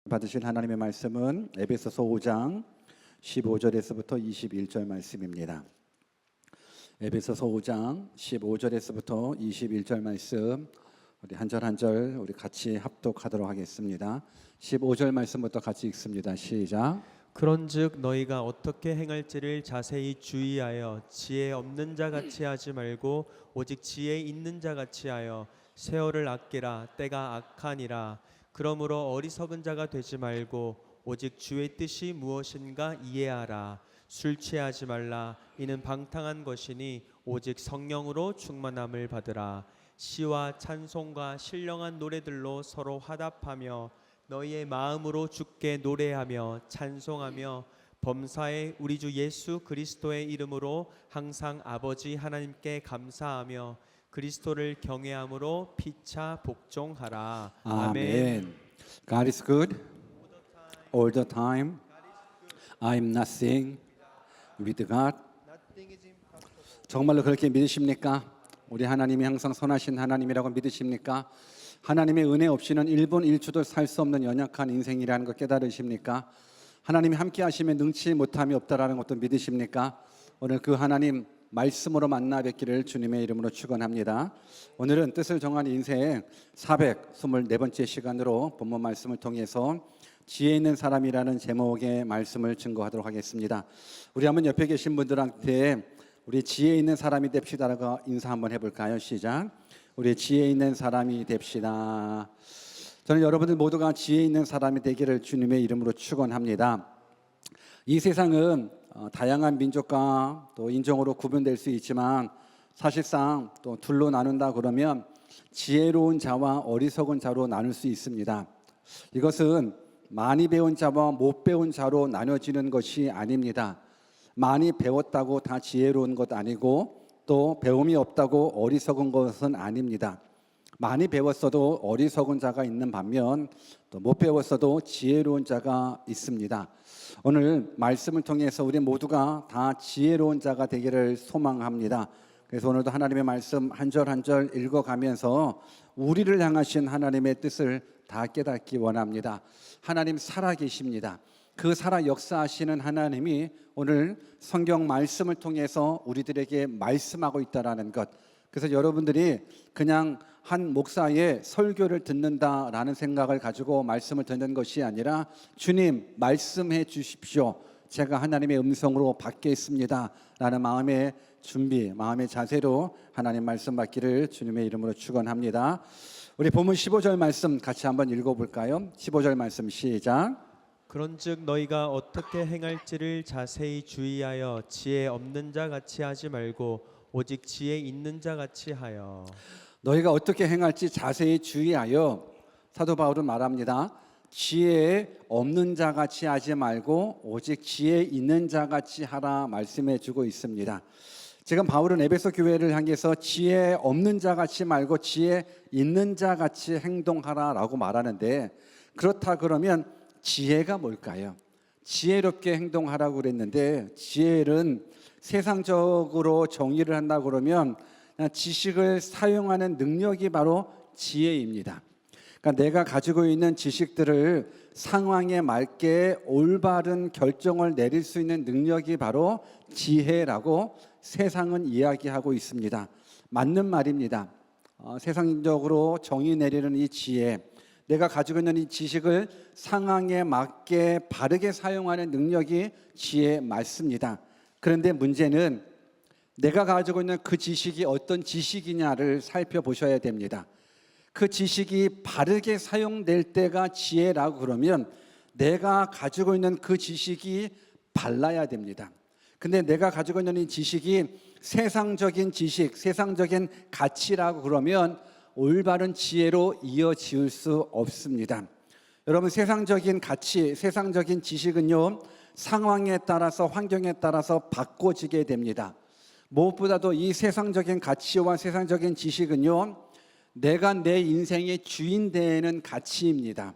받으실 하나님의 말씀은 에베소서 5장 15절에서부터 21절 말씀입니다. 에베소서 5장 15절에서부터 21절 말씀 우리 한 절 한 절 우리 같이 합독하도록 하겠습니다. 15절 말씀부터 같이 읽습니다. 시작. 그런즉 너희가 어떻게 행할지를 자세히 주의하여 지혜 없는 자 같이 하지 말고 오직 지혜 있는 자 같이 하여 세월을 아끼라. 때가 악하니라. 그러므로 어리석은 자가 되지 말고 오직 주의 뜻이 무엇인가 이해하라. 술 취하지 말라. 이는 방탕한 것이니 오직 성령으로 충만함을 받으라. 시와 찬송과 신령한 노래들로 서로 화답하며 너희의 마음으로 주께 노래하며 찬송하며 범사에 우리 주 예수 그리스도의 이름으로 항상 아버지 하나님께 감사하며 그리스도를 경외함으로 피차 복종하라. 아멘. God is good all the time. I am nothing with God. 정말로 그렇게 믿으십니까? 우리 하나님이 항상 선하신 하나님이라고 믿으십니까? 하나님의 은혜 없이는 1분 1초도 살 수 없는 연약한 인생이라는 걸 깨달으십니까? 하나님이 함께 하시면 능치 못함이 없다라는 것도 믿으십니까? 오늘 그 하나님 말씀으로 만나 뵙기를 주님의 이름으로 축원합니다. 오늘은 뜻을 정한 인생 424번째 시간으로 본문 말씀을 통해서 지혜 있는 사람이라는 제목의 말씀을 증거하도록 하겠습니다. 우리 한번 옆에 계신 분들한테 우리 지혜 있는 사람이 됩시다라고 인사 한번 해볼까요? 시작. 우리 지혜 있는 사람이 됩시다. 저는 여러분들 모두가 지혜 있는 사람이 되기를 주님의 이름으로 축원합니다. 이 세상은 다양한 민족과 또 인종으로 구분될 수 있지만 사실상 또 둘로 나눈다 그러면 지혜로운 자와 어리석은 자로 나눌 수 있습니다. 이것은 많이 배운 자와 못 배운 자로 나눠지는 것이 아닙니다. 많이 배웠다고 다 지혜로운 것 아니고 또 배움이 없다고 어리석은 것은 아닙니다. 많이 배웠어도 어리석은 자가 있는 반면 또 못 배웠어도 지혜로운 자가 있습니다. 오늘 말씀을 통해서 우리 모두가 다 지혜로운 자가 되기를 소망합니다. 그래서 오늘도 하나님의 말씀 한 절 한 절 읽어가면서 우리를 향하신 하나님의 뜻을 다 깨닫기 원합니다. 하나님 살아계십니다. 그 살아 역사하시는 하나님이 오늘 성경 말씀을 통해서 우리들에게 말씀하고 있다라는 것. 그래서 여러분들이 그냥 한 목사의 설교를 듣는다라는 생각을 가지고 말씀을 듣는 것이 아니라 주님 말씀해 주십시오. 제가 하나님의 음성으로 받겠습니다 라는 마음의 준비, 마음의 자세로 하나님 말씀 받기를 주님의 이름으로 축원합니다. 우리 본문 15절 말씀 같이 한번 읽어볼까요? 15절 말씀 시작. 그런즉 너희가 어떻게 행할지를 자세히 주의하여 지혜 없는 자 같이 하지 말고 오직 지혜 있는 자 같이 하여. 너희가 어떻게 행할지 자세히 주의하여 사도 바울은 말합니다. 지혜 없는 자 같이 하지 말고 오직 지혜 있는 자 같이 하라 말씀해 주고 있습니다. 지금 바울은 에베소 교회를 향해서 지혜 없는 자 같이 말고 지혜 있는 자 같이 행동하라라고 말하는데 그렇다 그러면 지혜가 뭘까요? 지혜롭게 행동하라고 그랬는데 지혜는 세상적으로 정의를 한다 그러면 지식을 사용하는 능력이 바로 지혜입니다. 그러니까 내가 가지고 있는 지식들을 상황에 맞게 올바른 결정을 내릴 수 있는 능력이 바로 지혜라고 세상은 이야기하고 있습니다. 맞는 말입니다. 세상적으로 정의 내리는 이 지혜, 내가 가지고 있는 이 지식을 상황에 맞게 바르게 사용하는 능력이 지혜 맞습니다. 그런데 문제는 내가 가지고 있는 그 지식이 어떤 지식이냐를 살펴보셔야 됩니다. 그 지식이 바르게 사용될 때가 지혜라고 그러면 내가 가지고 있는 그 지식이 발라야 됩니다. 근데 내가 가지고 있는 이 지식이 세상적인 지식, 세상적인 가치라고 그러면 올바른 지혜로 이어지을 수 없습니다. 여러분 세상적인 가치, 세상적인 지식은요 상황에 따라서 환경에 따라서 바꿔지게 됩니다. 무엇보다도 이 세상적인 가치와 세상적인 지식은요 내가 내 인생의 주인 되는 가치입니다.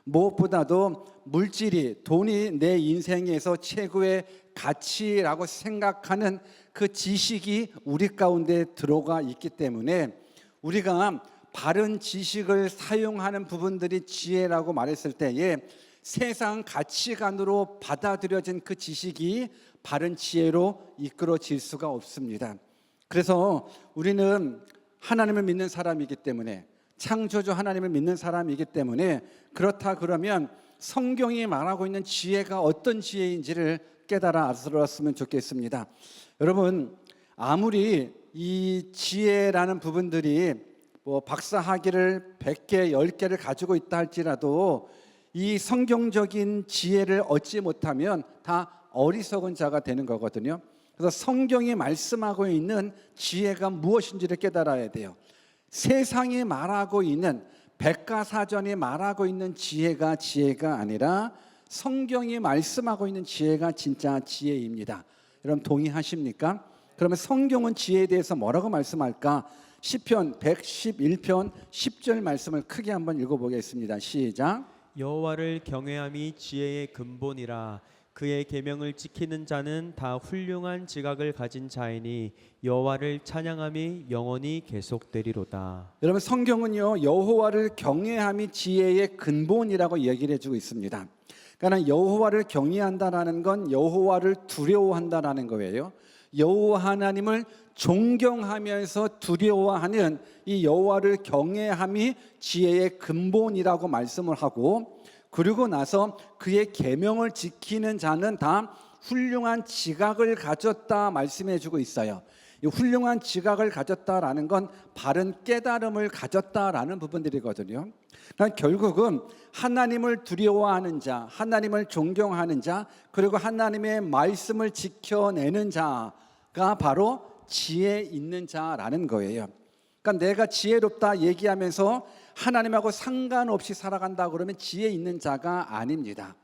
무엇보다도 물질이 돈이 내 인생에서 최고의 가치라고 생각하는 그 지식이 우리 가운데 들어가 있기 때문에 우리가 바른 지식을 사용하는 부분들이 지혜라고 말했을 때에 세상 가치관으로 받아들여진 그 지식이 바른 지혜로 이끌어질 수가 없습니다. 그래서 우리는 하나님을 믿는 사람이기 때문에, 창조주 하나님을 믿는 사람이기 때문에, 그렇다 그러면 성경이 말하고 있는 지혜가 어떤 지혜인지를 깨달아 알았으면 좋겠습니다. 여러분, 아무리 이 지혜라는 부분들이 뭐 박사학위를 100개, 10개를 가지고 있다 할지라도 이 성경적인 지혜를 얻지 못하면 다 어리석은 자가 되는 거거든요. 그래서 성경이 말씀하고 있는 지혜가 무엇인지를 깨달아야 돼요. 세상이 말하고 있는, 백과사전이 말하고 있는 지혜가 아니라 성경이 말씀하고 있는 지혜가 진짜 지혜입니다. 여러분 동의하십니까? 그러면 성경은 지혜에 대해서 뭐라고 말씀할까? 시편 111편 10절 말씀을 크게 한번 읽어보겠습니다. 시작. 여호와를 경외함이 지혜의 근본이라. 그의 계명을 지키는 자는 다 훌륭한 지각을 가진 자이니 여호와를 찬양함이 영원히 계속되리로다. 여러분 성경은요, 여호와를 경외함이 지혜의 근본이라고 얘기를 해주고 있습니다. 그러니까 여호와를 경외한다라는 건 여호와를 두려워한다라는 거예요. 여호와 하나님을 존경하면서 두려워하는 이 여호와를 경외함이 지혜의 근본이라고 말씀을 하고, 그리고 나서 그의 계명을 지키는 자는 다 훌륭한 지각을 가졌다 말씀해 주고 있어요. 이 훌륭한 지각을 가졌다라는 건 바른 깨달음을 가졌다라는 부분들이거든요. 그러니까 결국은 하나님을 두려워하는 자, 하나님을 존경하는 자, 그리고 하나님의 말씀을 지켜내는 자가 바로 지혜 있는 자라는 거예요. 그러니까 내가 지혜롭다 얘기하면서 하나님하고 상관없이 살아간다 그러면 지혜 있는 자가 아닙니다.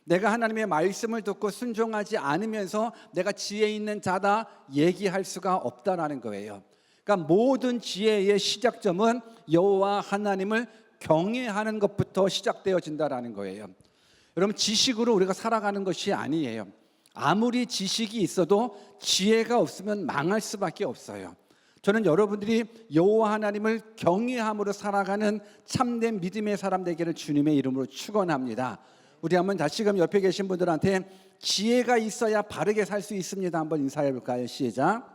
내가 하나님의 말씀을 듣고 순종하지 않으면서 내가 지혜 있는 자다 얘기할 수가 없다라는 거예요. 그러니까 모든 지혜의 시작점은 여호와 하나님을 경외하는 것부터 시작되어진다라는 거예요. 여러분 지식으로 우리가 살아가는 것이 아니에요. 아무리 지식이 있어도 지혜가 없으면 망할 수밖에 없어요. 저는 여러분들이 여호와 하나님을 경외함으로 살아가는 참된 믿음의 사람 되기를 주님의 이름으로 축원합니다. 우리 한번 다시금 옆에 계신 분들한테 지혜가 있어야 바르게 살 수 있습니다. 한번 인사해 볼까요? 시작.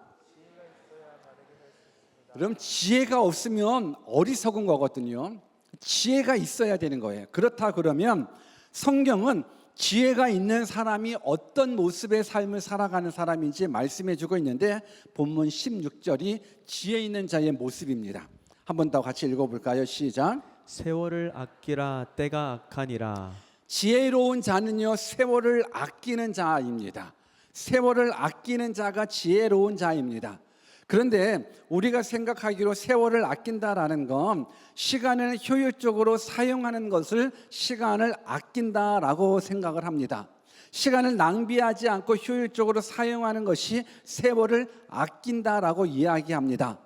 그럼 지혜가 없으면 어리석은 거거든요. 지혜가 있어야 되는 거예요. 그렇다 그러면 성경은 지혜가 있는 사람이 어떤 모습의 삶을 살아가는 사람인지 말씀해 주고 있는데, 본문 16절이 지혜 있는 자의 모습입니다. 한 번 더 같이 읽어볼까요? 시작. 세월을 아끼라 때가 악하니라. 지혜로운 자는요, 세월을 아끼는 자입니다. 세월을 아끼는 자가 지혜로운 자입니다. 그런데 우리가 생각하기로 세월을 아낀다라는 건 시간을 효율적으로 사용하는 것을 시간을 아낀다라고 생각을 합니다. 시간을 낭비하지 않고 효율적으로 사용하는 것이 세월을 아낀다라고 이야기합니다.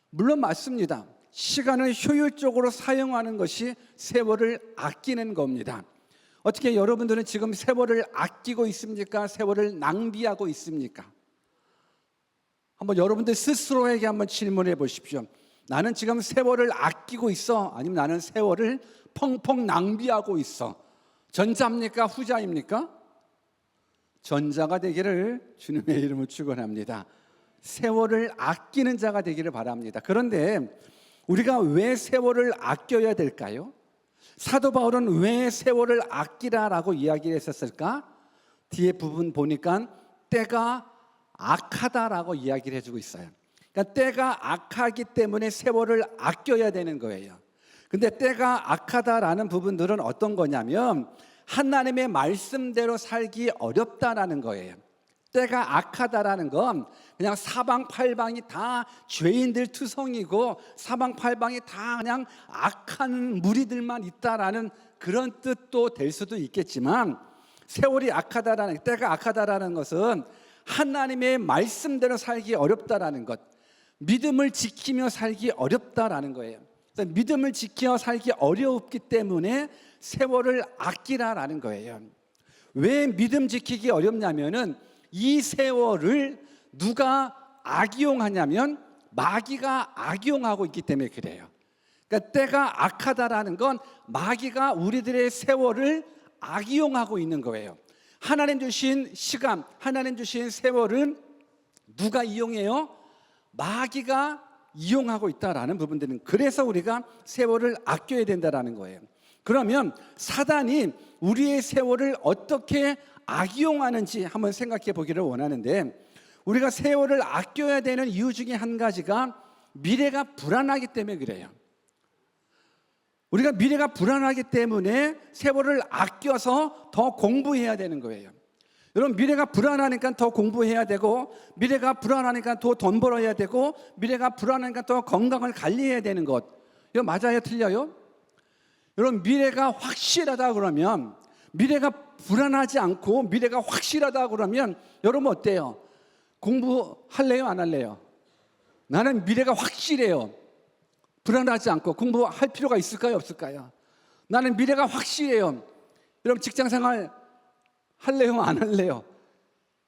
물론 맞습니다. 시간을 효율적으로 사용하는 것이 세월을 아끼는 겁니다. 어떻게 여러분들은 지금 세월을 아끼고 있습니까? 세월을 낭비하고 있습니까? 한번 여러분들 스스로에게 한번 질문해 보십시오. 나는 지금 세월을 아끼고 있어? 아니면 나는 세월을 펑펑 낭비하고 있어? 전자입니까? 후자입니까? 전자가 되기를 주님의 이름으로 축원합니다. 세월을 아끼는 자가 되기를 바랍니다. 그런데 우리가 왜 세월을 아껴야 될까요? 사도 바울은 왜 세월을 아끼라라고 이야기를 했었을까? 뒤에 부분 보니까 때가 악하다라고 이야기를 해주고 있어요. 그러니까 때가 악하기 때문에 세월을 아껴야 되는 거예요. 근데 때가 악하다라는 부분들은 어떤 거냐면 하나님의 말씀대로 살기 어렵다라는 거예요. 때가 악하다라는 건 그냥 사방팔방이 다 죄인들 투성이고 사방팔방이 다 그냥 악한 무리들만 있다라는 그런 뜻도 될 수도 있겠지만, 세월이 악하다라는, 때가 악하다라는 것은 하나님의 말씀대로 살기 어렵다라는 것, 믿음을 지키며 살기 어렵다라는 거예요. 믿음을 지켜 살기 어렵기 때문에 세월을 아끼라라는 거예요. 왜 믿음 지키기 어렵냐면은 이 세월을 누가 악용하냐면 마귀가 악용하고 있기 때문에 그래요. 그러니까 때가 악하다라는 건 마귀가 우리들의 세월을 악용하고 있는 거예요. 하나님 주신 시간, 하나님 주신 세월은 누가 이용해요? 마귀가 이용하고 있다라는 부분들은, 그래서 우리가 세월을 아껴야 된다라는 거예요. 그러면 사단이 우리의 세월을 어떻게 악용하는지 한번 생각해 보기를 원하는데, 우리가 세월을 아껴야 되는 이유 중에 한 가지가 미래가 불안하기 때문에 그래요. 우리가 미래가 불안하기 때문에 세월을 아껴서 더 공부해야 되는 거예요. 여러분, 미래가 불안하니까 더 공부해야 되고, 미래가 불안하니까 더 돈 벌어야 되고, 미래가 불안하니까 더 건강을 관리해야 되는 것, 이거 맞아요? 틀려요? 여러분, 미래가 확실하다 그러면, 미래가 불안하지 않고 미래가 확실하다 그러면 여러분 어때요? 공부할래요? 안 할래요? 나는 미래가 확실해요. 불안하지 않고 공부할 필요가 있을까요? 없을까요? 나는 미래가 확실해요. 여러분, 직장생활 할래요? 안 할래요?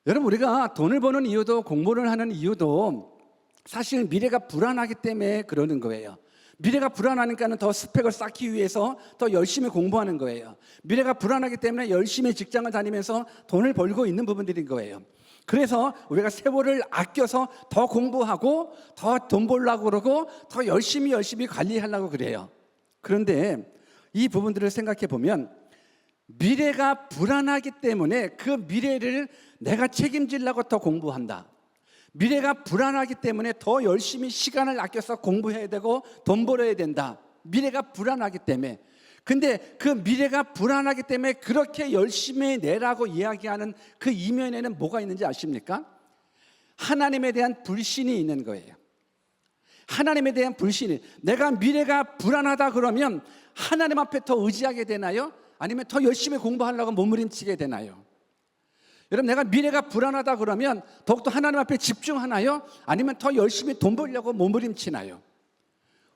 여러분, 우리가 돈을 버는 이유도, 공부를 하는 이유도 사실 미래가 불안하기 때문에 그러는 거예요. 미래가 불안하니까는 더 스펙을 쌓기 위해서 더 열심히 공부하는 거예요. 미래가 불안하기 때문에 열심히 직장을 다니면서 돈을 벌고 있는 부분들인 거예요. 그래서 우리가 세월을 아껴서 더 공부하고 더 돈 벌려고 그러고 더 열심히 관리하려고 그래요. 그런데 이 부분들을 생각해 보면, 미래가 불안하기 때문에 그 미래를 내가 책임지려고 더 공부한다. 미래가 불안하기 때문에 더 열심히 시간을 아껴서 공부해야 되고 돈 벌어야 된다. 미래가 불안하기 때문에. 근데 그 미래가 불안하기 때문에 그렇게 열심히 내라고 이야기하는 그 이면에는 뭐가 있는지 아십니까? 하나님에 대한 불신이 있는 거예요. 하나님에 대한 불신이. 내가 미래가 불안하다 그러면 하나님 앞에 더 의지하게 되나요? 아니면 더 열심히 공부하려고 몸부림치게 되나요? 여러분, 내가 미래가 불안하다 그러면 더욱더 하나님 앞에 집중하나요? 아니면 더 열심히 돈 벌려고 몸부림치나요?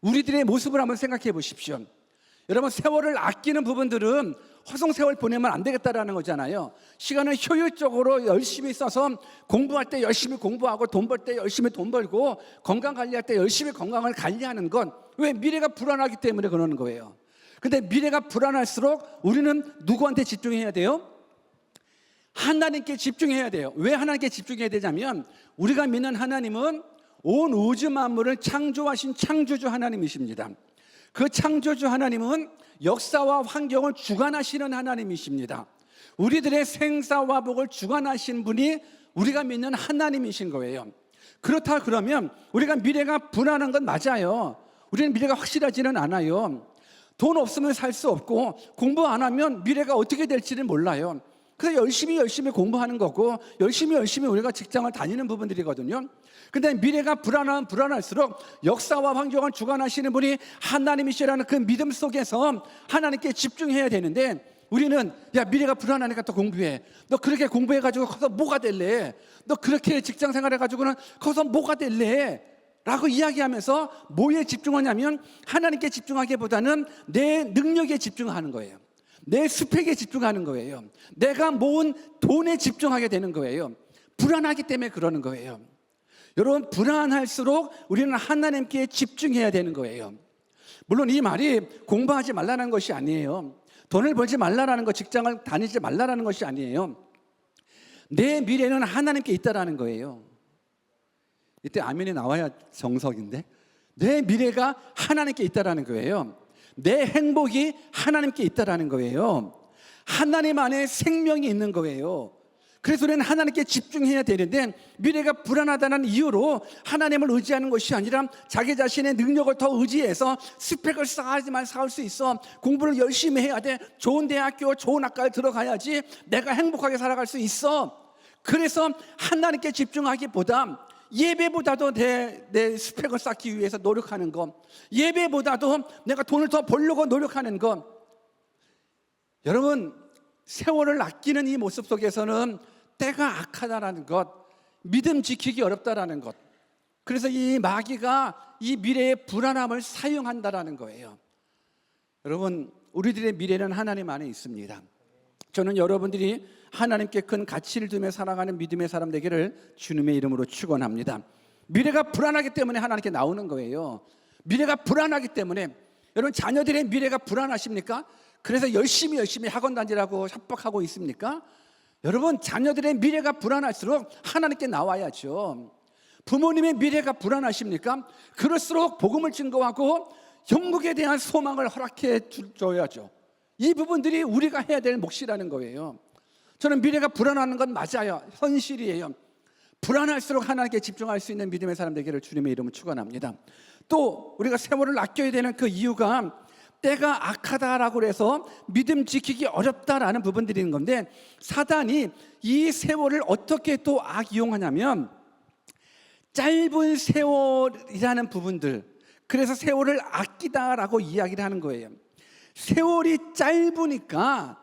우리들의 모습을 한번 생각해 보십시오. 여러분, 세월을 아끼는 부분들은 허송세월 보내면 안 되겠다라는 거잖아요. 시간을 효율적으로 열심히 써서 공부할 때 열심히 공부하고 돈 벌 때 열심히 돈 벌고 건강 관리할 때 열심히 건강을 관리하는 건 왜? 미래가 불안하기 때문에 그러는 거예요. 근데 미래가 불안할수록 우리는 누구한테 집중해야 돼요? 하나님께 집중해야 돼요. 왜 하나님께 집중해야 되냐면, 우리가 믿는 하나님은 온 우주 만물을 창조하신 창조주 하나님이십니다. 그 창조주 하나님은 역사와 환경을 주관하시는 하나님이십니다. 우리들의 생사화복을 주관하신 분이 우리가 믿는 하나님이신 거예요. 그렇다 그러면 우리가 미래가 불안한 건 맞아요. 우리는 미래가 확실하지는 않아요. 돈 없으면 살 수 없고 공부 안 하면 미래가 어떻게 될지는 몰라요. 그래서 열심히 공부하는 거고 열심히 우리가 직장을 다니는 부분들이거든요. 근데 미래가 불안할수록 역사와 환경을 주관하시는 분이 하나님이시라는 그 믿음 속에서 하나님께 집중해야 되는데, 우리는 야, 미래가 불안하니까 또 공부해. 너 그렇게 공부해가지고 커서 뭐가 될래? 너 그렇게 직장 생활해가지고는 커서 뭐가 될래? 라고 이야기하면서 뭐에 집중하냐면, 하나님께 집중하기보다는 내 능력에 집중하는 거예요. 내 스펙에 집중하는 거예요. 내가 모은 돈에 집중하게 되는 거예요. 불안하기 때문에 그러는 거예요. 여러분, 불안할수록 우리는 하나님께 집중해야 되는 거예요. 물론 이 말이 공부하지 말라는 것이 아니에요. 돈을 벌지 말라는 것, 직장을 다니지 말라는 것이 아니에요. 내 미래는 하나님께 있다라는 거예요. 이때 아멘이 나와야 정석인데, 내 미래가 하나님께 있다라는 거예요. 내 행복이 하나님께 있다라는 거예요. 하나님 안에 생명이 있는 거예요. 그래서 우리는 하나님께 집중해야 되는데, 미래가 불안하다는 이유로 하나님을 의지하는 것이 아니라 자기 자신의 능력을 더 의지해서 스펙을 쌓아야지만 쌓을 수 있어, 공부를 열심히 해야 돼, 좋은 대학교 좋은 학과에 들어가야지 내가 행복하게 살아갈 수 있어. 그래서 하나님께 집중하기보다 예배보다도 내 스펙을 쌓기 위해서 노력하는 것, 예배보다도 내가 돈을 더 벌려고 노력하는 것. 여러분, 세월을 아끼는 이 모습 속에서는 때가 악하다라는 것, 믿음 지키기 어렵다라는 것, 그래서 이 마귀가 이 미래의 불안함을 사용한다라는 거예요. 여러분, 우리들의 미래는 하나님 안에 있습니다. 저는 여러분들이 하나님께 큰 가치를 두며 살아가는 믿음의 사람 되기를 주님의 이름으로 축원합니다. 미래가 불안하기 때문에 하나님께 나오는 거예요. 미래가 불안하기 때문에 여러분 자녀들의 미래가 불안하십니까? 그래서 열심히 학원 다니라고 협박하고 있습니까? 여러분 자녀들의 미래가 불안할수록 하나님께 나와야죠. 부모님의 미래가 불안하십니까? 그럴수록 복음을 증거하고 영국에 대한 소망을 허락해 줘야죠. 이 부분들이 우리가 해야 될 몫이라는 거예요. 저는 미래가 불안하는 건 맞아요. 현실이에요. 불안할수록 하나님께 집중할 수 있는 믿음의 사람 되기를 주님의 이름으로 축원합니다. 또 우리가 세월을 아껴야 되는 그 이유가 때가 악하다라고 해서 믿음 지키기 어렵다라는 부분들이 있는 건데, 사단이 이 세월을 어떻게 또 악이용하냐면 짧은 세월이라는 부분들, 그래서 세월을 아끼다라고 이야기를 하는 거예요. 세월이 짧으니까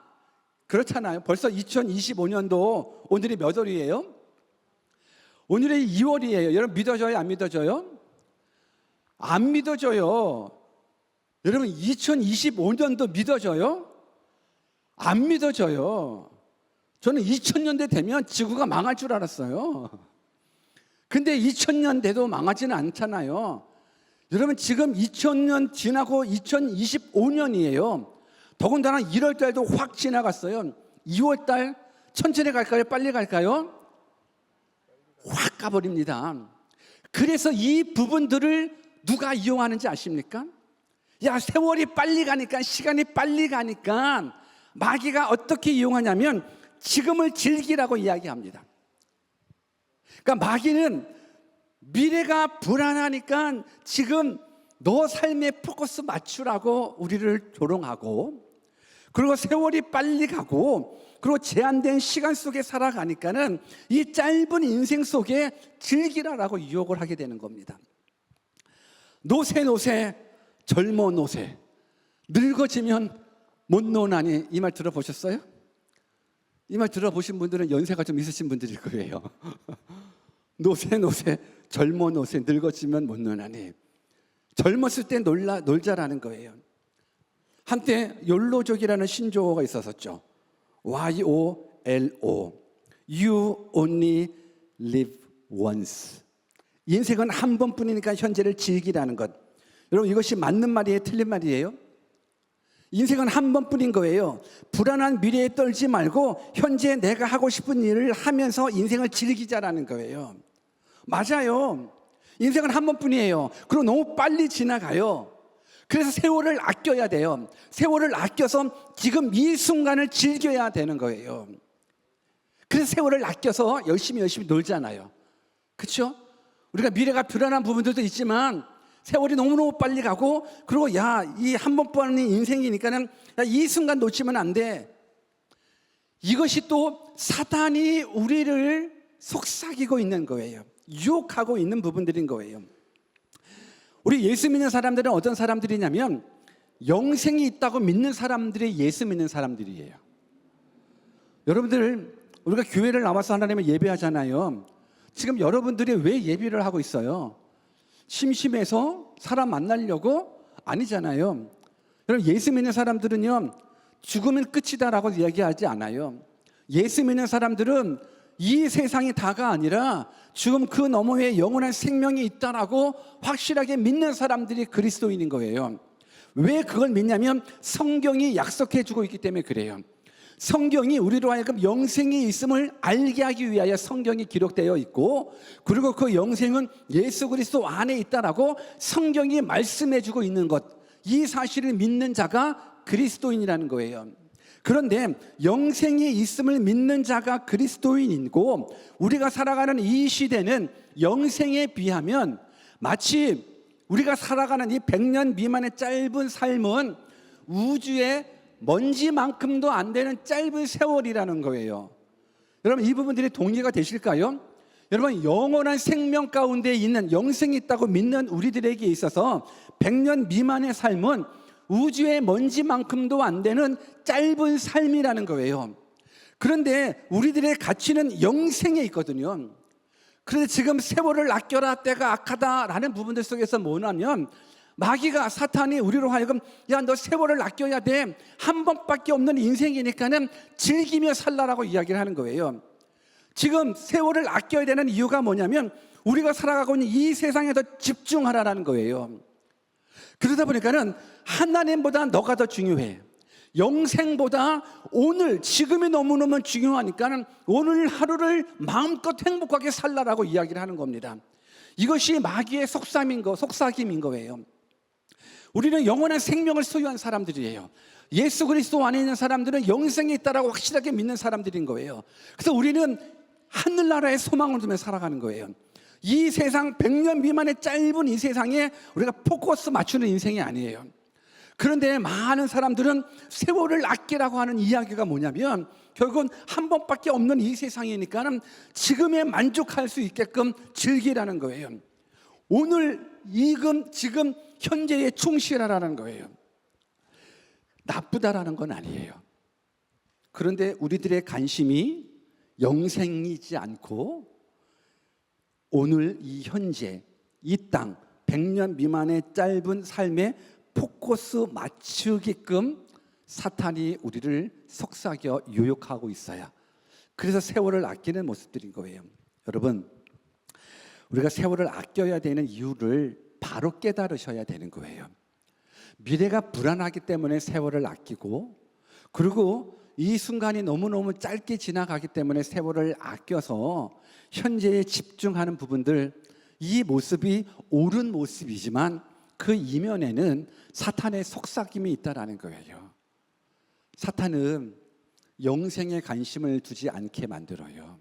그렇잖아요. 벌써 2025년도 오늘이 몇 월이에요? 오늘이 2월이에요. 여러분 믿어져요? 안 믿어져요? 안 믿어져요. 여러분 2025년도 믿어져요? 안 믿어져요. 저는 2000년대 되면 지구가 망할 줄 알았어요. 근데 2000년 돼도 망하지는 않잖아요. 여러분 지금 2000년 지나고 2025년이에요. 더군다나 1월 달도 확 지나갔어요. 2월 달 천천히 갈까요? 빨리 갈까요? 확 가버립니다. 그래서 이 부분들을 누가 이용하는지 아십니까? 야, 세월이 빨리 가니까, 시간이 빨리 가니까 마귀가 어떻게 이용하냐면 지금을 즐기라고 이야기합니다. 그러니까 마귀는 미래가 불안하니까 지금 너 삶에 포커스 맞추라고 우리를 조롱하고, 그리고 세월이 빨리 가고, 그리고 제한된 시간 속에 살아가니까는 이 짧은 인생 속에 즐기라라고 유혹을 하게 되는 겁니다. 노세 젊어 노세, 늙어지면 못 노나니, 이 말 들어보셨어요? 이 말 들어보신 분들은 연세가 좀 있으신 분들일 거예요. 노세 젊어 노세, 늙어지면 못 노나니. 젊었을 때 놀자라는 거예요. 한때 욜로족이라는 신조어가 있었었죠. YOLO, You only live once. 인생은 한 번뿐이니까 현재를 즐기라는 것. 여러분 이것이 맞는 말이에요? 틀린 말이에요? 인생은 한 번뿐인 거예요. 불안한 미래에 떨지 말고 현재 내가 하고 싶은 일을 하면서 인생을 즐기자라는 거예요. 맞아요. 인생은 한 번뿐이에요. 그리고 너무 빨리 지나가요. 그래서 세월을 아껴야 돼요. 세월을 아껴서 지금 이 순간을 즐겨야 되는 거예요. 그래서 세월을 아껴서 열심히 놀잖아요. 그렇죠? 우리가 미래가 불안한 부분들도 있지만 세월이 너무너무 빨리 가고, 그리고 이 한 번뿐인 인생이니까는 이 순간 놓치면 안 돼. 이것이 또 사단이 우리를 속삭이고 있는 거예요. 유혹하고 있는 부분들인 거예요. 우리 예수 믿는 사람들은 어떤 사람들이냐면 영생이 있다고 믿는 사람들이 예수 믿는 사람들이에요. 여러분들, 우리가 교회를 나와서 하나님을 예배하잖아요. 지금 여러분들이 왜 예배를 하고 있어요? 심심해서 사람 만나려고? 아니잖아요. 여러분 예수 믿는 사람들은요, 죽으면 끝이다라고 이야기하지 않아요. 예수 믿는 사람들은 이 세상이 다가 아니라 죽음 그 너머에 영원한 생명이 있다라고 확실하게 믿는 사람들이 그리스도인인 거예요. 왜 그걸 믿냐면 성경이 약속해 주고 있기 때문에 그래요. 성경이 우리로 하여금 영생이 있음을 알게 하기 위하여 성경이 기록되어 있고, 그리고 그 영생은 예수 그리스도 안에 있다라고 성경이 말씀해 주고 있는 것, 이 사실을 믿는 자가 그리스도인이라는 거예요. 그런데 영생이 있음을 믿는 자가 그리스도인이고, 우리가 살아가는 이 시대는 영생에 비하면 마치 우리가 살아가는 이 100년 미만의 짧은 삶은 우주의 먼지만큼도 안 되는 짧은 세월이라는 거예요. 여러분 이 부분들이 동의가 되실까요? 여러분 영원한 생명 가운데 있는 영생이 있다고 믿는 우리들에게 있어서 100년 미만의 삶은 우주의 먼지만큼도 안 되는 짧은 삶이라는 거예요. 그런데 우리들의 가치는 영생에 있거든요. 그런데 지금 세월을 아껴라, 때가 악하다라는 부분들 속에서 뭐냐면 마귀가, 사탄이 우리로 하여금 너 세월을 아껴야 돼, 한 번밖에 없는 인생이니까는 즐기며 살라라고 이야기를 하는 거예요. 지금 세월을 아껴야 되는 이유가 뭐냐면 우리가 살아가고 있는 이 세상에 더 집중하라라는 거예요. 그러다 보니까는 하나님보다 너가 더 중요해. 영생보다 오늘 지금이 너무너무 중요하니까 오늘 하루를 마음껏 행복하게 살라라고 이야기를 하는 겁니다. 이것이 마귀의 속삭임인 거예요. 우리는 영원한 생명을 소유한 사람들이에요. 예수 그리스도 안에 있는 사람들은 영생이 있다라고 확실하게 믿는 사람들인 거예요. 그래서 우리는 하늘나라의 소망을 두며 살아가는 거예요. 이 세상 100년 미만의 짧은 이 세상에 우리가 포커스 맞추는 인생이 아니에요. 그런데 많은 사람들은 세월을 아끼라고 하는 이야기가 뭐냐면 결국은 한 번밖에 없는 이 세상이니까 지금에 만족할 수 있게끔 즐기라는 거예요. 오늘 지금 현재에 충실하라는 거예요. 나쁘다라는 건 아니에요. 그런데 우리들의 관심이 영생이지 않고 오늘 이 현재 이 땅 100년 미만의 짧은 삶에 포커스 맞추게끔 사탄이 우리를 속삭여 유혹하고 있어요. 그래서 세월을 아끼는 모습들인 거예요. 여러분, 우리가 세월을 아껴야 되는 이유를 바로 깨달으셔야 되는 거예요. 미래가 불안하기 때문에 세월을 아끼고, 그리고 이 순간이 너무너무 짧게 지나가기 때문에 세월을 아껴서 현재에 집중하는 부분들, 이 모습이 옳은 모습이지만 그 이면에는 사탄의 속삭임이 있다라는 거예요. 사탄은 영생에 관심을 두지 않게 만들어요.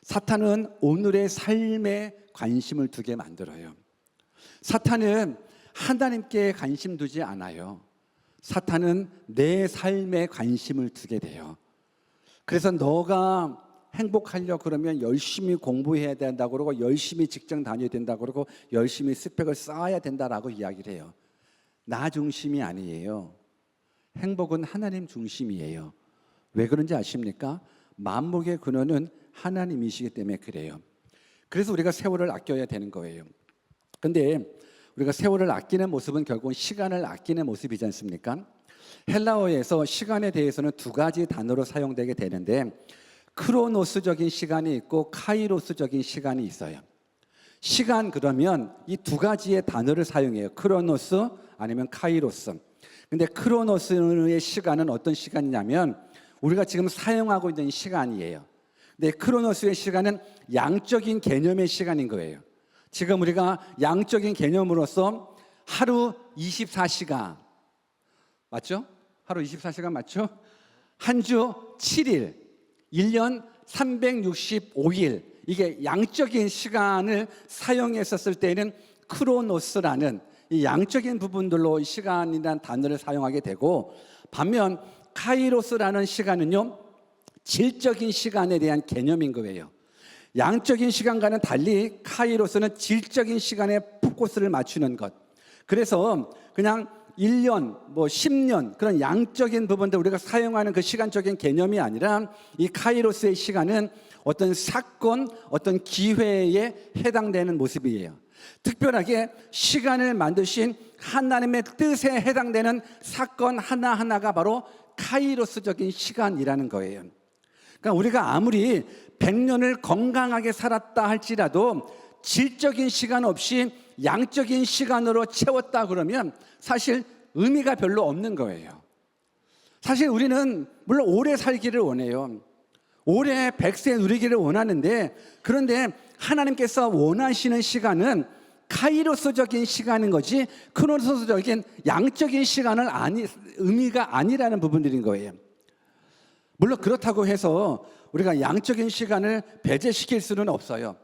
사탄은 오늘의 삶에 관심을 두게 만들어요. 사탄은 하나님께 관심 두지 않아요. 사탄은 내 삶에 관심을 두게 돼요. 그래서 너가 행복하려고 그러면 열심히 공부해야 된다고 그러고 열심히 직장 다녀야 된다고 그러고 열심히 스펙을 쌓아야 된다라고 이야기를 해요. 나 중심이 아니에요. 행복은 하나님 중심이에요. 왜 그런지 아십니까? 만복의 근원은 하나님이시기 때문에 그래요. 그래서 우리가 세월을 아껴야 되는 거예요. 근데 우리가 세월을 아끼는 모습은 결국은 시간을 아끼는 모습이지 않습니까? 헬라어에서 시간에 대해서는 두 가지 단어로 사용되게 되는데 크로노스적인 시간이 있고 카이로스적인 시간이 있어요. 시간 그러면 이 두 가지의 단어를 사용해요. 크로노스 아니면 카이로스. 근데 크로노스의 시간은 어떤 시간이냐면 우리가 지금 사용하고 있는 시간이에요. 근데 크로노스의 시간은 양적인 개념의 시간인 거예요. 지금 우리가 양적인 개념으로서 하루 24시간 맞죠? 하루 24시간 맞죠? 한 주 7일, 1년 365일 이게 양적인 시간을 사용했었을 때는 크로노스라는 이 양적인 부분들로 시간이라는 단어를 사용하게 되고 반면 카이로스라는 시간은요 질적인 시간에 대한 개념인 거예요. 양적인 시간과는 달리 카이로스는 질적인 시간에 포커스를 맞추는 것. 그래서 그냥 1년, 10년 그런 양적인 부분들 우리가 사용하는 그 시간적인 개념이 아니라 이 카이로스의 시간은 어떤 사건, 어떤 기회에 해당되는 모습이에요. 특별하게 시간을 만드신 하나님의 뜻에 해당되는 사건 하나하나가 바로 카이로스적인 시간이라는 거예요. 그러니까 우리가 아무리 100년을 건강하게 살았다 할지라도 질적인 시간 없이 양적인 시간으로 채웠다 그러면 사실 의미가 별로 없는 거예요. 사실 우리는 물론 오래 살기를 원해요. 오래 100세 누리기를 원하는데 그런데 하나님께서 원하시는 시간은 카이로스적인 시간인 거지 크로노스적인 양적인 시간은 의미가 아니라는 부분들인 거예요. 물론 그렇다고 해서 우리가 양적인 시간을 배제시킬 수는 없어요.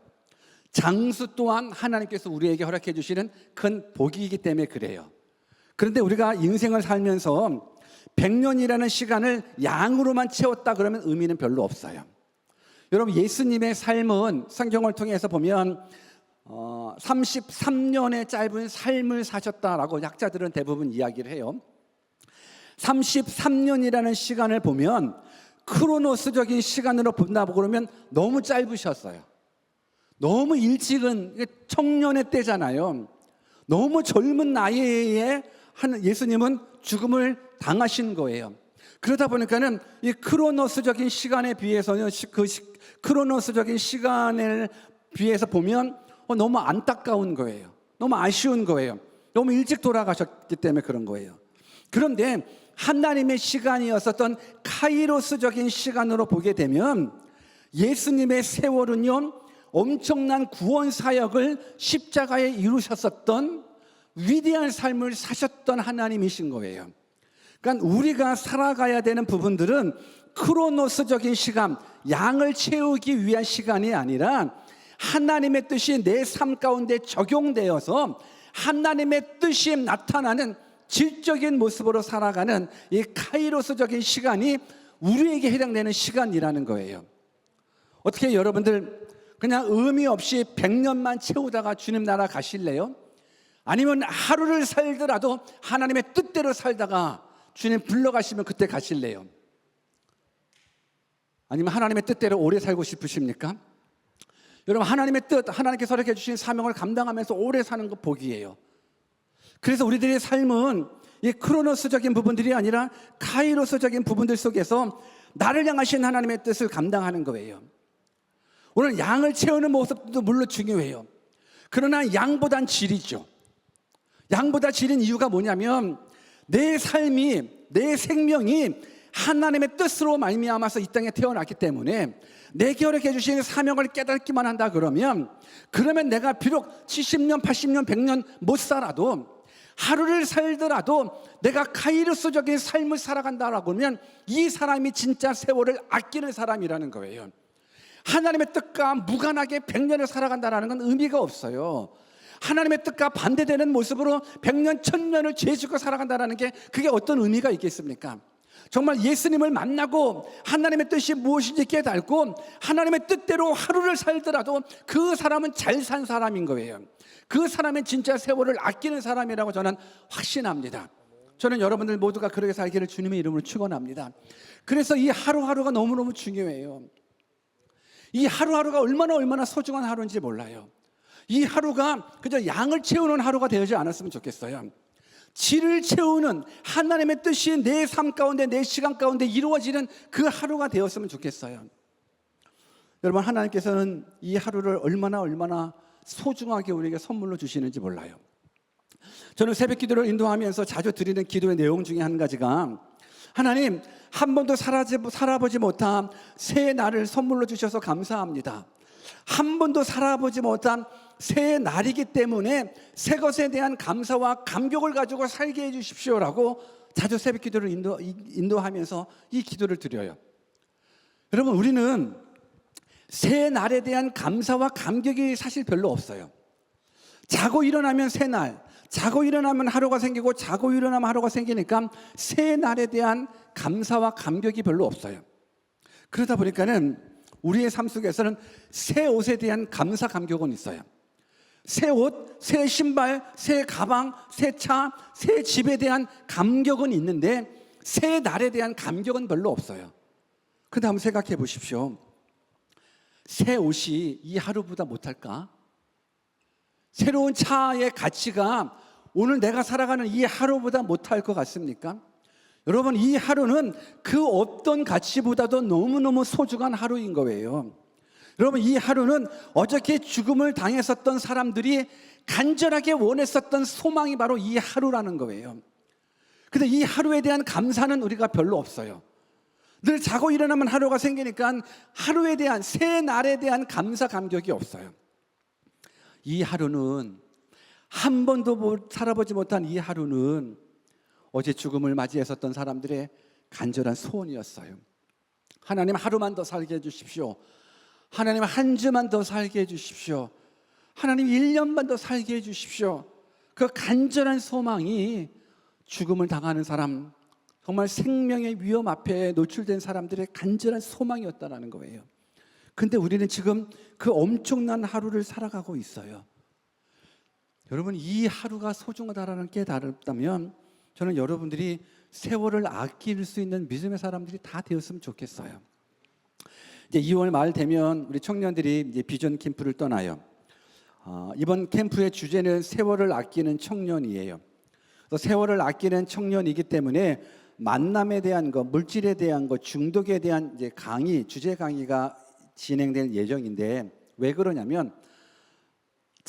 장수 또한 하나님께서 우리에게 허락해 주시는 큰 복이기 때문에 그래요. 그런데 우리가 인생을 살면서 100년이라는 시간을 양으로만 채웠다 그러면 의미는 별로 없어요. 여러분 예수님의 삶은 성경을 통해서 보면 33년의 짧은 삶을 사셨다라고 약자들은 대부분 이야기를 해요. 33년이라는 시간을 보면 크로노스적인 시간으로 본다고 그러면 너무 짧으셨어요. 너무 일찍은 청년의 때잖아요. 너무 젊은 나이에 예수님은 죽음을 당하신 거예요. 그러다 보니까는 이 크로노스적인 시간에 비해서는 크로노스적인 시간을 비해서 보면 너무 안타까운 거예요. 너무 아쉬운 거예요. 너무 일찍 돌아가셨기 때문에 그런 거예요. 그런데 하나님의 시간이었었던 카이로스적인 시간으로 보게 되면 예수님의 세월은요, 엄청난 구원 사역을 십자가에 이루셨었던 위대한 삶을 사셨던 하나님이신 거예요. 그러니까 우리가 살아가야 되는 부분들은 크로노스적인 시간, 양을 채우기 위한 시간이 아니라 하나님의 뜻이 내 삶 가운데 적용되어서 하나님의 뜻이 나타나는 질적인 모습으로 살아가는 이 카이로스적인 시간이 우리에게 해당되는 시간이라는 거예요. 어떻게 여러분들 그냥 의미 없이 100년만 채우다가 주님 나라 가실래요? 아니면 하루를 살더라도 하나님의 뜻대로 살다가 주님 불러가시면 그때 가실래요? 아니면 하나님의 뜻대로 오래 살고 싶으십니까? 여러분, 하나님의 뜻, 하나님께서 이렇게 주신 사명을 감당하면서 오래 사는 것 복이에요. 그래서 우리들의 삶은 이 크로노스적인 부분들이 아니라 카이로스적인 부분들 속에서 나를 향하신 하나님의 뜻을 감당하는 거예요. 오늘 양을 채우는 모습도 물론 중요해요. 그러나 양보단 질이죠. 양보다 질인 이유가 뭐냐면 내 삶이, 내 생명이 하나님의 뜻으로 말미암아서 이 땅에 태어났기 때문에 내게 허락해 주신 사명을 깨닫기만 한다 그러면 내가 비록 70년, 80년, 100년 못 살아도 하루를 살더라도 내가 카이로스적인 삶을 살아간다라고 하면 이 사람이 진짜 세월을 아끼는 사람이라는 거예요. 하나님의 뜻과 무관하게 100년을 살아간다는 건 의미가 없어요. 하나님의 뜻과 반대되는 모습으로 100년, 1000년을 죄 짓고 살아간다는 게 그게 어떤 의미가 있겠습니까? 정말 예수님을 만나고 하나님의 뜻이 무엇인지 깨닫고 하나님의 뜻대로 하루를 살더라도 그 사람은 잘 산 사람인 거예요. 그 사람은 진짜 세월을 아끼는 사람이라고 저는 확신합니다. 저는 여러분들 모두가 그렇게 살기를 주님의 이름으로 축원합니다. 그래서 이 하루하루가 너무너무 중요해요. 이 하루하루가 얼마나 소중한 하루인지 몰라요. 이 하루가 그저 양을 채우는 하루가 되지 않았으면 좋겠어요. 질을 채우는 하나님의 뜻이 내 삶 가운데, 내 시간 가운데 이루어지는 그 하루가 되었으면 좋겠어요. 여러분, 하나님께서는 이 하루를 얼마나 소중하게 우리에게 선물로 주시는지 몰라요. 저는 새벽 기도를 인도하면서 자주 드리는 기도의 내용 중에 한 가지가 하나님, 한 번도 살아보지 못한 새 날을 선물로 주셔서 감사합니다. 한 번도 살아보지 못한 새 날이기 때문에 새 것에 대한 감사와 감격을 가지고 살게 해 주십시오라고 자주 새벽 기도를 인도하면서 이 기도를 드려요. 여러분, 우리는 새 날에 대한 감사와 감격이 사실 별로 없어요. 자고 일어나면 새 날, 자고 일어나면 하루가 생기고 자고 일어나면 하루가 생기니까 새 날에 대한 감사와 감격이 별로 없어요. 그러다 보니까는 우리의 삶 속에서는 새 옷에 대한 감사 감격은 있어요. 새 옷, 새 신발, 새 가방, 새 차, 새 집에 대한 감격은 있는데 새 날에 대한 감격은 별로 없어요. 그런데 한번 생각해 보십시오. 새 옷이 이 하루보다 못할까? 새로운 차의 가치가 오늘 내가 살아가는 이 하루보다 못할 것 같습니까? 여러분, 이 하루는 그 어떤 가치보다도 너무너무 소중한 하루인 거예요. 여러분, 이 하루는 어저께 죽음을 당했었던 사람들이 간절하게 원했었던 소망이 바로 이 하루라는 거예요. 근데 이 하루에 대한 감사는 우리가 별로 없어요. 늘 자고 일어나면 하루가 생기니까 하루에 대한, 새 날에 대한 감사 감격이 없어요. 이 하루는 한 번도 살아보지 못한 이 하루는 어제 죽음을 맞이했었던 사람들의 간절한 소원이었어요. 하나님, 하루만 더 살게 해주십시오. 하나님, 한 주만 더 살게 해주십시오. 하나님, 1년만 더 살게 해주십시오. 그 간절한 소망이 죽음을 당하는 사람, 정말 생명의 위험 앞에 노출된 사람들의 간절한 소망이었다는 거예요. 근데 우리는 지금 그 엄청난 하루를 살아가고 있어요. 여러분, 이 하루가 소중하다는 깨달았다면 저는 여러분들이 세월을 아낄 수 있는 믿음의 사람들이 다 되었으면 좋겠어요. 이제 2월 말 되면 우리 청년들이 이제 비전 캠프를 떠나요. 이번 캠프의 주제는 세월을 아끼는 청년이에요. 세월을 아끼는 청년이기 때문에 만남에 대한 거, 물질에 대한 거, 중독에 대한 이제 주제 강의가 진행될 예정인데 왜 그러냐면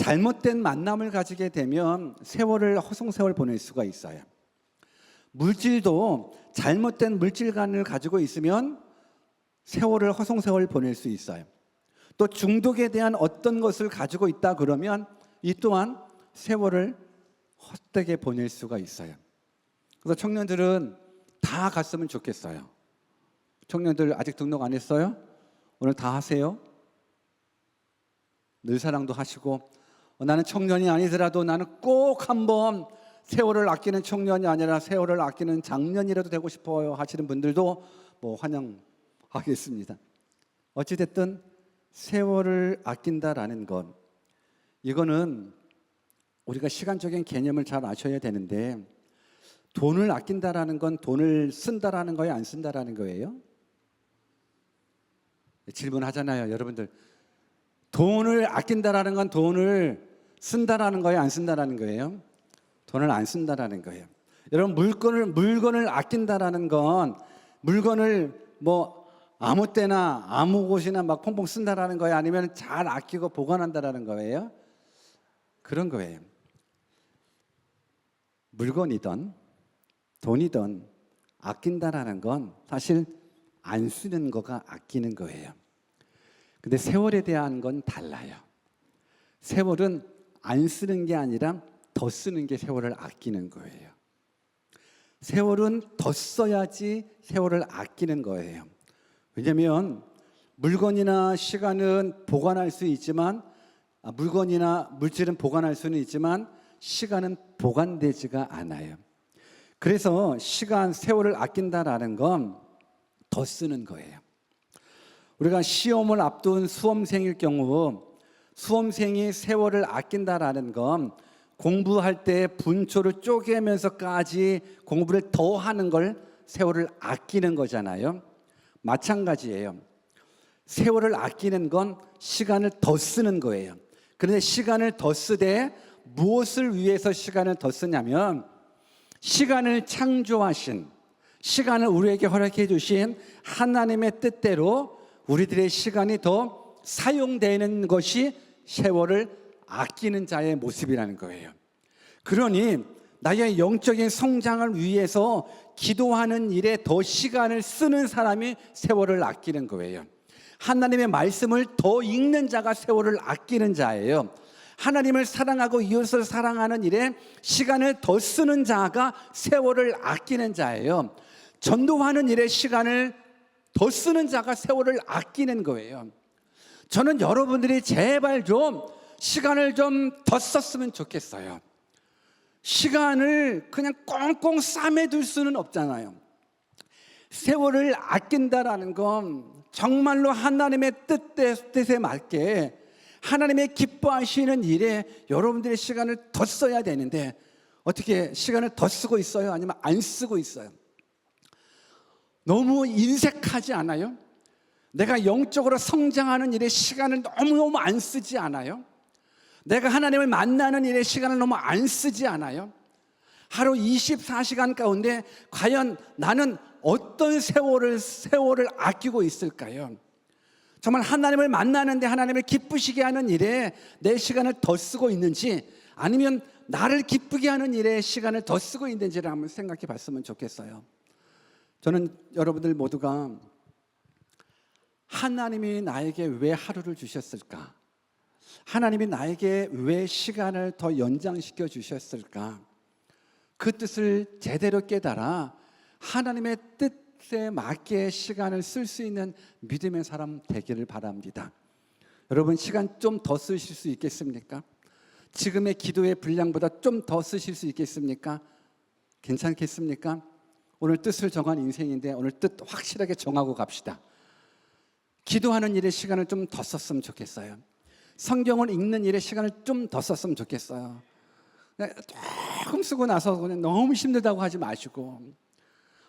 잘못된 만남을 가지게 되면 세월을 허송세월 보낼 수가 있어요. 물질도 잘못된 물질관을 가지고 있으면 세월을 허송세월 보낼 수 있어요. 또 중독에 대한 어떤 것을 가지고 있다 그러면 이 또한 세월을 헛되게 보낼 수가 있어요. 그래서 청년들은 다 갔으면 좋겠어요. 청년들 아직 등록 안 했어요? 오늘 다 하세요. 늘사랑도 하시고 나는 청년이 아니더라도 나는 꼭 한번 세월을 아끼는 청년이 아니라 세월을 아끼는 장년이라도 되고 싶어요 하시는 분들도 뭐 환영하겠습니다. 어찌됐든 세월을 아낀다라는 것, 이거는 우리가 시간적인 개념을 잘 아셔야 되는데, 돈을 아낀다라는 건 돈을 쓴다라는 거예요, 안 쓴다라는 거예요? 질문하잖아요, 여러분들. 돈을 아낀다라는 건 돈을 쓴다라는 거예요, 안 쓴다라는 거예요? 돈을 안 쓴다라는 거예요. 여러분, 물건을 아낀다라는 건 물건을 뭐 아무 때나 아무 곳이나 막 펑펑 쓴다라는 거예요, 아니면 잘 아끼고 보관한다라는 거예요? 그런 거예요. 물건이든 돈이든 아낀다라는 건 사실 안 쓰는 거가 아끼는 거예요. 근데 세월에 대한 건 달라요. 세월은 안 쓰는 게 아니라 더 쓰는 게 세월을 아끼는 거예요. 세월은 더 써야지 세월을 아끼는 거예요. 왜냐하면 물건이나 시간은 보관할 수 있지만, 물건이나 물질은 보관할 수는 있지만 시간은 보관되지가 않아요. 그래서 세월을 아낀다라는 건 더 쓰는 거예요. 우리가 시험을 앞둔 수험생일 경우 수험생이 세월을 아낀다라는 건 공부할 때 분초를 쪼개면서까지 공부를 더 하는 걸 세월을 아끼는 거잖아요. 마찬가지예요. 세월을 아끼는 건 시간을 더 쓰는 거예요. 그런데 시간을 더 쓰되 무엇을 위해서 시간을 더 쓰냐면, 시간을 창조하신, 시간을 우리에게 허락해 주신 하나님의 뜻대로 우리들의 시간이 더 사용되는 것이 세월을 아끼는 자의 모습이라는 거예요. 그러니 나의 영적인 성장을 위해서 기도하는 일에 더 시간을 쓰는 사람이 세월을 아끼는 거예요. 하나님의 말씀을 더 읽는 자가 세월을 아끼는 자예요. 하나님을 사랑하고 이웃을 사랑하는 일에 시간을 더 쓰는 자가 세월을 아끼는 자예요. 전도하는 일에 시간을 더 쓰는 자가 세월을 아끼는 거예요. 저는 여러분들이 제발 좀 시간을 좀 더 썼으면 좋겠어요. 시간을 그냥 꽁꽁 싸매둘 수는 없잖아요. 세월을 아낀다라는 건 정말로 하나님의 뜻에 맞게 하나님의 기뻐하시는 일에 여러분들의 시간을 더 써야 되는데, 어떻게 시간을 더 쓰고 있어요? 아니면 안 쓰고 있어요? 너무 인색하지 않아요? 내가 영적으로 성장하는 일에 시간을 너무너무 안 쓰지 않아요? 내가 하나님을 만나는 일에 시간을 너무 안 쓰지 않아요? 하루 24시간 가운데 과연 나는 어떤 세월을 아끼고 있을까요? 정말 하나님을 만나는데 하나님을 기쁘시게 하는 일에 내 시간을 더 쓰고 있는지, 아니면 나를 기쁘게 하는 일에 시간을 더 쓰고 있는지를 한번 생각해 봤으면 좋겠어요. 저는 여러분들 모두가 하나님이 나에게 왜 하루를 주셨을까? 하나님이 나에게 왜 시간을 더 연장시켜 주셨을까? 그 뜻을 제대로 깨달아 하나님의 뜻에 맞게 시간을 쓸 수 있는 믿음의 사람 되기를 바랍니다. 여러분, 시간 좀 더 쓰실 수 있겠습니까? 지금의 기도의 분량보다 좀 더 쓰실 수 있겠습니까? 괜찮겠습니까? 오늘 뜻을 정한 인생인데 오늘 뜻 확실하게 정하고 갑시다. 기도하는 일에 시간을 좀 더 썼으면 좋겠어요. 성경을 읽는 일에 시간을 좀 더 썼으면 좋겠어요. 조금 쓰고 나서 그냥 너무 힘들다고 하지 마시고,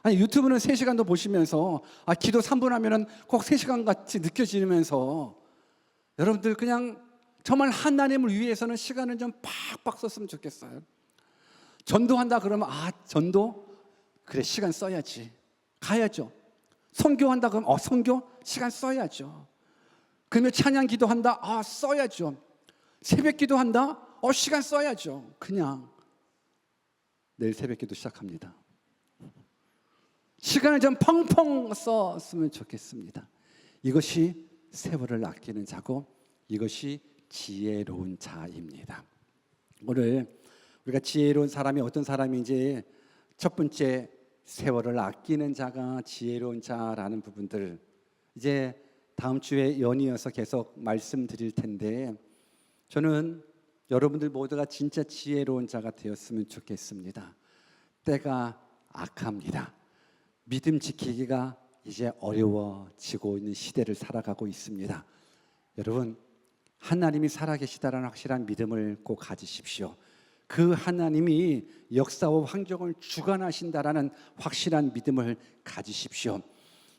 아니 유튜브는 3시간도 보시면서 기도 3분 하면은 꼭 3시간 같이 느껴지면서 여러분들 그냥 정말 하나님을 위해서는 시간을 좀 팍팍 썼으면 좋겠어요. 전도한다 그러면 전도? 그래, 시간 써야지. 가야죠. 선교한다 그러면 선교? 시간 써야죠. 그러면 찬양 기도한다? 써야죠. 새벽 기도한다? 시간 써야죠. 그냥 내일 새벽 기도 시작합니다. 시간을 좀 펑펑 썼으면 좋겠습니다. 이것이 세월을 아끼는 자고 이것이 지혜로운 자입니다. 오늘 우리가 지혜로운 사람이 어떤 사람인지 첫 번째, 세월을 아끼는 자가 지혜로운 자라는 부분들 이제 다음 주에 연이어서 계속 말씀드릴 텐데, 저는 여러분들 모두가 진짜 지혜로운 자가 되었으면 좋겠습니다. 때가 악합니다. 믿음 지키기가 이제 어려워지고 있는 시대를 살아가고 있습니다. 여러분, 하나님이 살아계시다라는 확실한 믿음을 꼭 가지십시오. 그 하나님이 역사와 환경을 주관하신다라는 확실한 믿음을 가지십시오.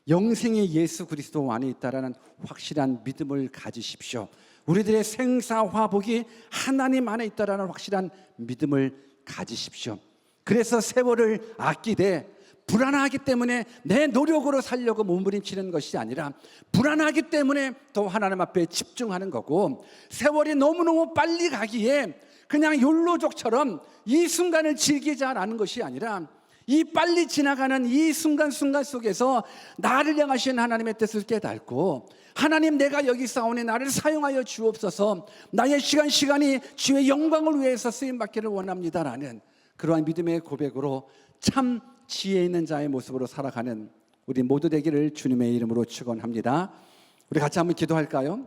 영생의 예수 그리스도 안에 있다라는 확실한 믿음을 가지십시오. 우리들의 생사화복이 하나님 안에 있다라는 확실한 믿음을 가지십시오. 그래서 세월을 아끼되 불안하기 때문에 내 노력으로 살려고 몸부림치는 것이 아니라 불안하기 때문에 더 하나님 앞에 집중하는 거고, 세월이 너무너무 빨리 가기에 그냥 욜로족처럼 이 순간을 즐기자라는 것이 아니라 이 빨리 지나가는 이 순간순간 속에서 나를 향하신 하나님의 뜻을 깨닫고, 하나님 내가 여기 있사오니 나를 사용하여 주옵소서, 나의 시간이 주의 영광을 위해서 쓰임받기를 원합니다라는 그러한 믿음의 고백으로 참 지혜 있는 자의 모습으로 살아가는 우리 모두 되기를 주님의 이름으로 축원합니다. 우리 같이 한번 기도할까요?